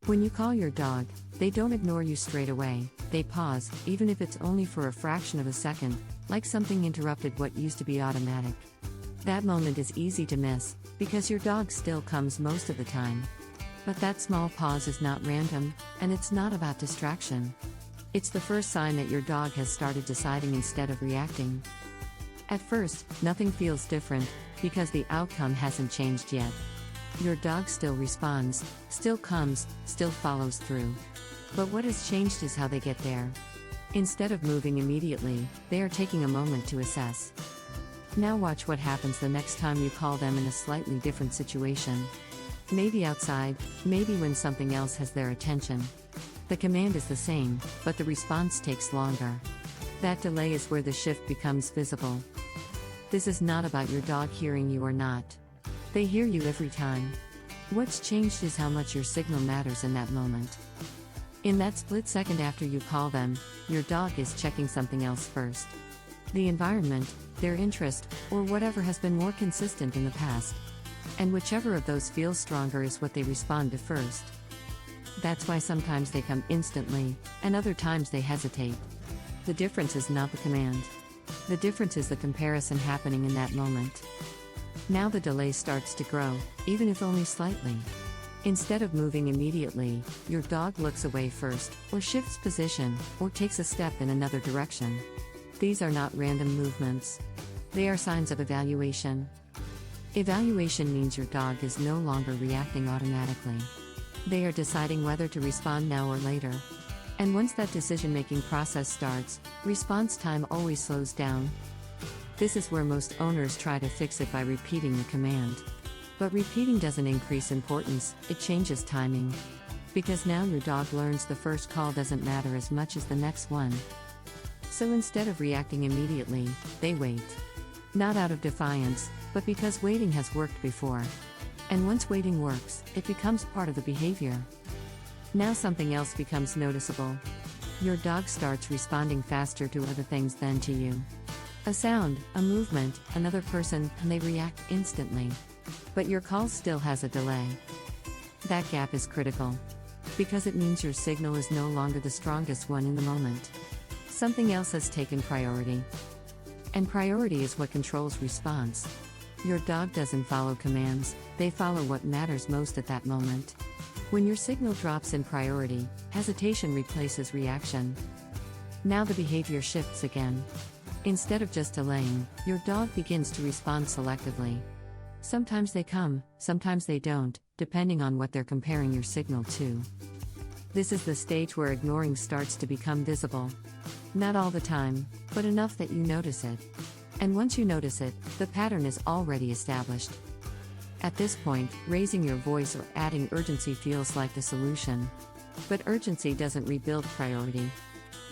When you call your dog, they don't ignore you straight away, they pause, even if it's only for a fraction of a second, like something interrupted what used to be automatic. That moment is easy to miss, because your dog still comes most of the time. But that small pause is not random, and it's not about distraction. It's the first sign that your dog has started deciding instead of reacting. At first, nothing feels different, because the outcome hasn't changed yet. Your dog still responds, still comes, still follows through. But what has changed is how they get there. Instead of moving immediately, they are taking a moment to assess. Now watch what happens the next time you call them in a slightly different situation. Maybe outside, maybe when something else has their attention. The command is the same, but the response takes longer. That delay is where the shift becomes visible. This is not about your dog hearing you or not. They hear you every time. What's changed is how much your signal matters in that moment. In that split second after you call them, your dog is checking something else first. The environment, their interest, or whatever has been more consistent in the past. And whichever of those feels stronger is what they respond to first. That's why sometimes they come instantly, and other times they hesitate. The difference is not the command. The difference is the comparison happening in that moment. Now the delay starts to grow, even if only slightly. Instead of moving immediately, your dog looks away first, or shifts position, or takes a step in another direction. These are not random movements. They are signs of evaluation. Evaluation means your dog is no longer reacting automatically. They are deciding whether to respond now or later. And once that decision-making process starts, response time always slows down. This is where most owners try to fix it by repeating the command. But repeating doesn't increase importance, it changes timing. Because now your dog learns the first call doesn't matter as much as the next one. So instead of reacting immediately, they wait. Not out of defiance, but because waiting has worked before. And once waiting works, it becomes part of the behavior. Now something else becomes noticeable. Your dog starts responding faster to other things than to you. A sound, a movement, another person, and they react instantly. But your call still has a delay. That gap is critical. Because it means your signal is no longer the strongest one in the moment. Something else has taken priority. And priority is what controls response. Your dog doesn't follow commands, they follow what matters most at that moment. When your signal drops in priority, hesitation replaces reaction. Now the behavior shifts again. Instead of just delaying, your dog begins to respond selectively. Sometimes they come, sometimes they don't, depending on what they're comparing your signal to. This is the stage where ignoring starts to become visible. Not all the time, but enough that you notice it. And once you notice it, the pattern is already established. At this point, raising your voice or adding urgency feels like the solution. But urgency doesn't rebuild priority.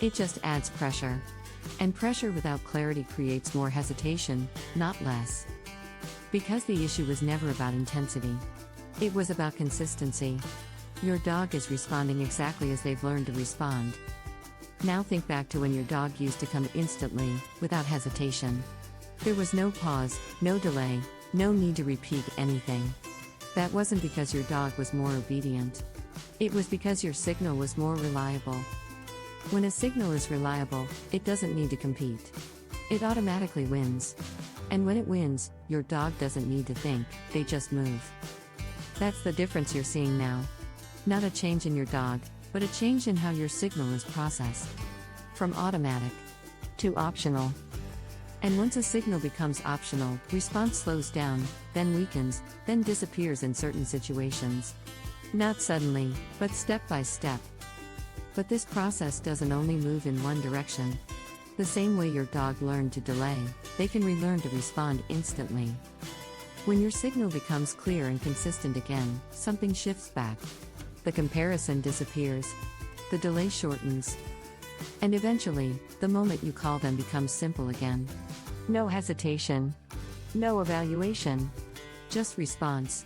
It just adds pressure. And pressure without clarity creates more hesitation, not less. Because the issue was never about intensity. It was about consistency. Your dog is responding exactly as they've learned to respond. Now think back to when your dog used to come instantly, without hesitation. There was no pause, no delay, no need to repeat anything. That wasn't because your dog was more obedient. It was because your signal was more reliable. When a signal is reliable, it doesn't need to compete. It automatically wins. And when it wins, your dog doesn't need to think, they just move. That's the difference you're seeing now. Not a change in your dog, but a change in how your signal is processed. From automatic to optional. And once a signal becomes optional, response slows down, then weakens, then disappears in certain situations. Not suddenly, but step by step. But this process doesn't only move in one direction. The same way your dog learned to delay, they can relearn to respond instantly. When your signal becomes clear and consistent again, something shifts back. The comparison disappears. The delay shortens. And eventually, the moment you call them becomes simple again. No hesitation. No evaluation. Just response.